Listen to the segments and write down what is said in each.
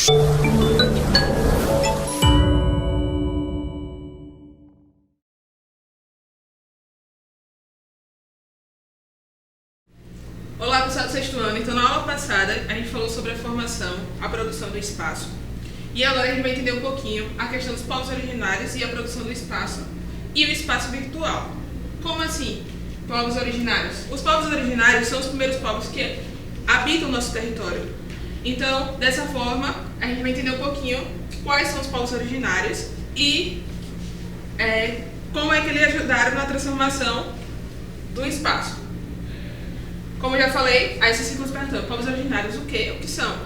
Olá pessoal do sexto ano, então na aula passada a gente falou sobre a formação, a produção do espaço e agora a gente vai entender um pouquinho a questão dos povos originários e a produção do espaço e o espaço virtual. Como assim, povos originários? Os povos originários são os primeiros povos que habitam o nosso território. Então, dessa forma, a gente vai entender um pouquinho quais são os povos originários e como é que eles ajudaram na transformação do espaço. Como eu já falei, aí vocês ficam se perguntando, povos originários o que são?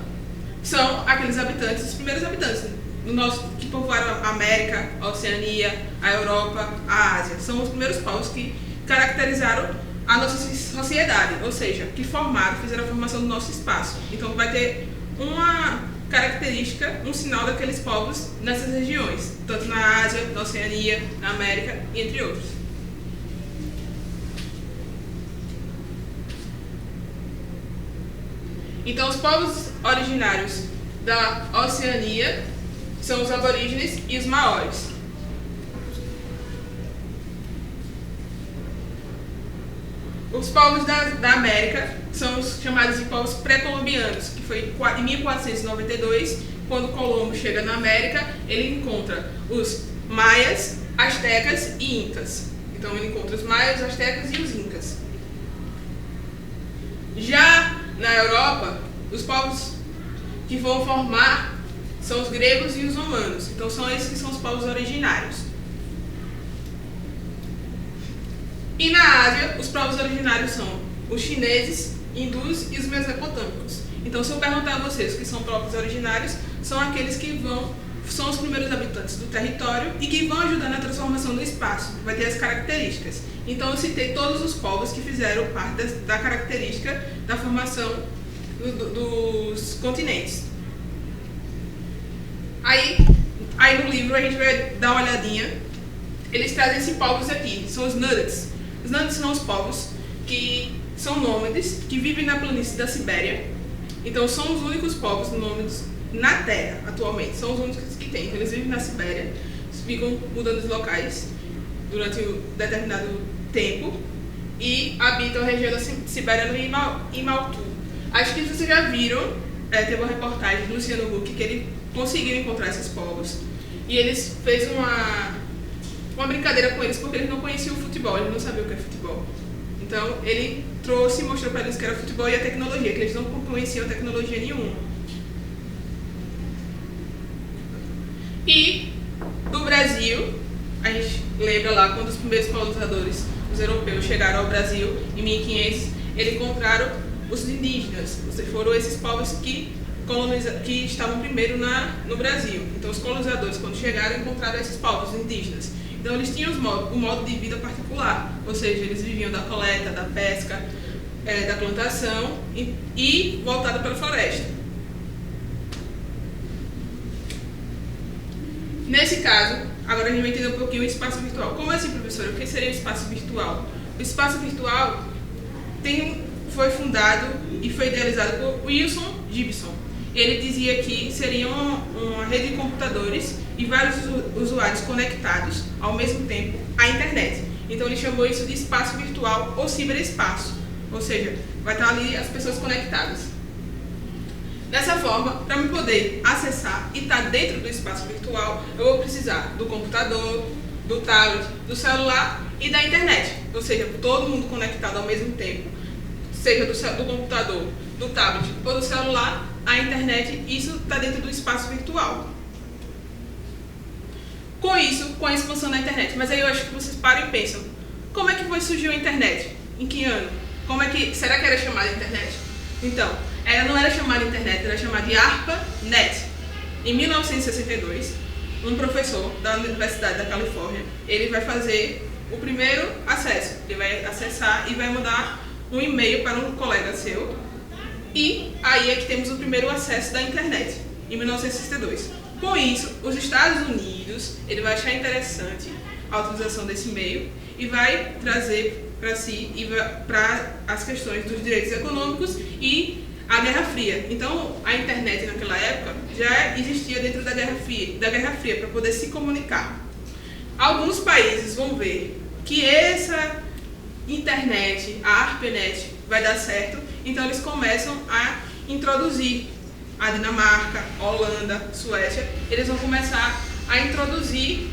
São aqueles habitantes, os primeiros habitantes do nosso, que povoaram a América, a Oceania, a Europa, a Ásia. São os primeiros povos que caracterizaram a nossa sociedade, ou seja, que fizeram a formação do nosso espaço. Então vai ter uma característica, um sinal daqueles povos nessas regiões, tanto na Ásia, na Oceania, na América, entre outros. Então, os povos originários da Oceania são os aborígenes e os maoris. Os povos da América são os chamados de povos pré-colombianos, que foi em 1492, quando Colombo chega na América, ele encontra os maias, astecas e incas. Então, ele encontra os maias, os astecas e os incas. Já na Europa, os povos que vão formar são os gregos e os romanos. Então, são esses que são os povos originários. E na Ásia, os povos originários são os chineses, hindus e os mesopotâmicos. Então, se eu perguntar a vocês o que são povos originários, são aqueles que são os primeiros habitantes do território e que vão ajudar na transformação do espaço. Vai ter as características. Então, eu citei todos os povos que fizeram parte da característica da formação dos continentes. Aí no livro a gente vai dar uma olhadinha. Eles trazem esses povos aqui, são os Nudics. Os Nudics são os povos que são nômades, que vivem na planície da Sibéria. Então, são os únicos povos nômades na Terra, atualmente. São os únicos que tem. Então, eles vivem na Sibéria, ficam mudando de locais durante um determinado tempo e habitam a região da Sibéria no Imaltu. Acho que vocês já viram, teve uma reportagem do Luciano Huck que ele conseguiu encontrar esses povos e eles fez uma brincadeira com eles porque eles não conheciam o futebol, eles não sabiam o que é futebol. Então ele trouxe e mostrou para eles que era o futebol e a tecnologia, que eles não conheciam tecnologia nenhuma. E do Brasil, a gente lembra lá quando os primeiros colonizadores, os europeus, chegaram ao Brasil em 1500, eles encontraram os indígenas. Foram esses povos que estavam primeiro no Brasil. Então, os colonizadores, quando chegaram, encontraram esses povos indígenas. Então, eles tinham um modo de vida particular, ou seja, eles viviam da coleta, da pesca, da plantação e voltado para a floresta. Nesse caso, agora a gente vai entender um pouquinho o espaço virtual. Como assim, professora? O que seria o espaço virtual? O espaço virtual foi fundado e foi idealizado por Wilson Gibson. Ele dizia que seria uma rede de computadores e vários usuários conectados ao mesmo tempo à internet. Então ele chamou isso de espaço virtual ou ciberespaço, ou seja, vai estar ali as pessoas conectadas. Dessa forma, para eu poder acessar e estar dentro do espaço virtual, eu vou precisar do computador, do tablet, do celular e da internet, ou seja, todo mundo conectado ao mesmo tempo, seja do computador, do tablet ou do celular, a internet, isso está dentro do espaço virtual. Com isso, com a expansão da internet, mas aí eu acho que vocês param e pensam, como é que surgiu a internet? Em que ano? Será que era chamada internet? Então, ela não era chamada internet, era chamada de ARPANET. Em 1962, um professor da Universidade da Califórnia, ele vai fazer o primeiro acesso. Ele vai acessar e vai mandar um e-mail para um colega seu. E aí é que temos o primeiro acesso da internet, em 1962. Com isso, os Estados Unidos, ele vai achar interessante a utilização desse e-mail e vai trazer para si e para as questões dos direitos econômicos e a Guerra Fria. Então, a internet naquela época já existia dentro da Guerra Fria para poder se comunicar. Alguns países vão ver que essa internet, a ARPANET, vai dar certo, então eles começam a introduzir. A Dinamarca, Holanda, Suécia, eles vão começar a introduzir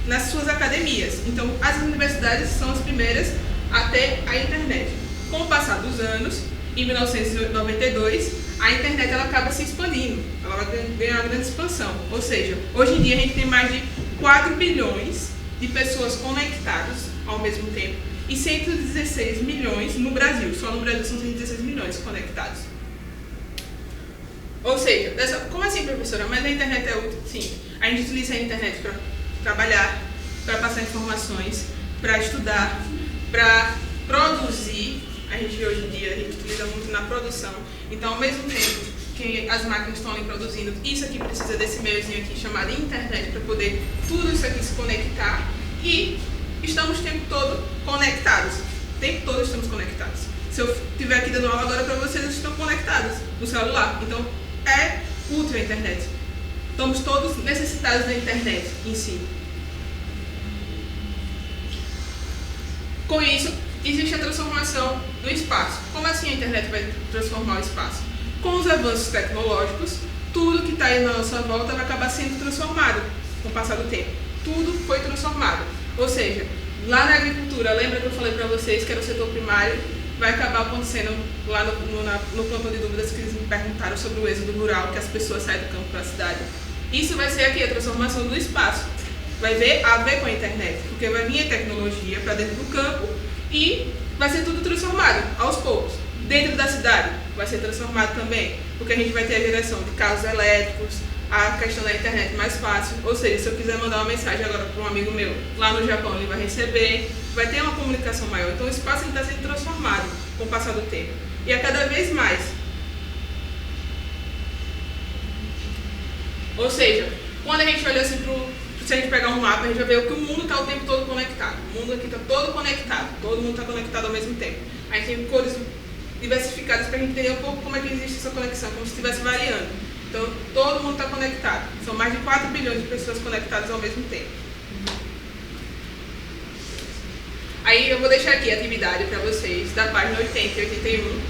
nas suas academias. Então, as universidades são as primeiras a ter a internet. Com o passar dos anos, em 1992, a internet ela acaba se expandindo, ela vai ganhar uma grande expansão. Ou seja, hoje em dia a gente tem mais de 4 bilhões de pessoas conectadas ao mesmo tempo e 116 milhões no Brasil. Só no Brasil são 116 milhões conectados. Ou seja, como assim, professora? Mas a internet é útil? Sim. A gente utiliza a internet para trabalhar, para passar informações, para estudar, para produzir. A gente hoje em dia a gente utiliza muito na produção. Então, ao mesmo tempo que as máquinas estão ali produzindo, isso aqui precisa desse meiozinho aqui chamado internet para poder tudo isso aqui se conectar. E estamos o tempo todo conectados. O tempo todo estamos conectados. Se eu estiver aqui dando aula agora para vocês, vocês estão conectados no celular. Então, é útil a internet. Estamos todos necessitados da internet em si. Com isso, existe a transformação do espaço. Como assim a internet vai transformar o espaço? Com os avanços tecnológicos, tudo que está aí na nossa volta vai acabar sendo transformado com o passar do tempo. Tudo foi transformado. Ou seja, lá na agricultura, lembra que eu falei para vocês que era o setor primário? Vai acabar acontecendo lá no plantão de dúvidas que eles me perguntaram sobre o êxodo rural, que as pessoas saem do campo para a cidade. Isso vai ser aqui a transformação do espaço. Vai ver a ver com a internet, porque vai vir a tecnologia para dentro do campo e vai ser tudo transformado aos poucos. Dentro da cidade vai ser transformado também, porque a gente vai ter a geração de carros elétricos, a questão da internet mais fácil. Ou seja, se eu quiser mandar uma mensagem agora para um amigo meu lá no Japão, ele vai receber, vai ter uma comunicação maior. Então o espaço está sendo transformado com o passar do tempo. E a cada vez mais. Ou seja, quando a gente olha assim se a gente pegar um mapa, a gente vai ver que o mundo está o tempo todo conectado. O mundo aqui está todo conectado. Todo mundo está conectado ao mesmo tempo. A gente tem cores diversificadas para a gente entender um pouco como é que existe essa conexão, como se estivesse variando. Então, todo mundo está conectado. São mais de 4 bilhões de pessoas conectadas ao mesmo tempo. Aí eu vou deixar aqui a atividade para vocês, da página 80 e 81,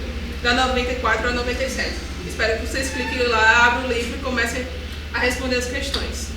da 94 a 97. Espero que vocês cliquem lá, abram o livro e comecem a responder as questões.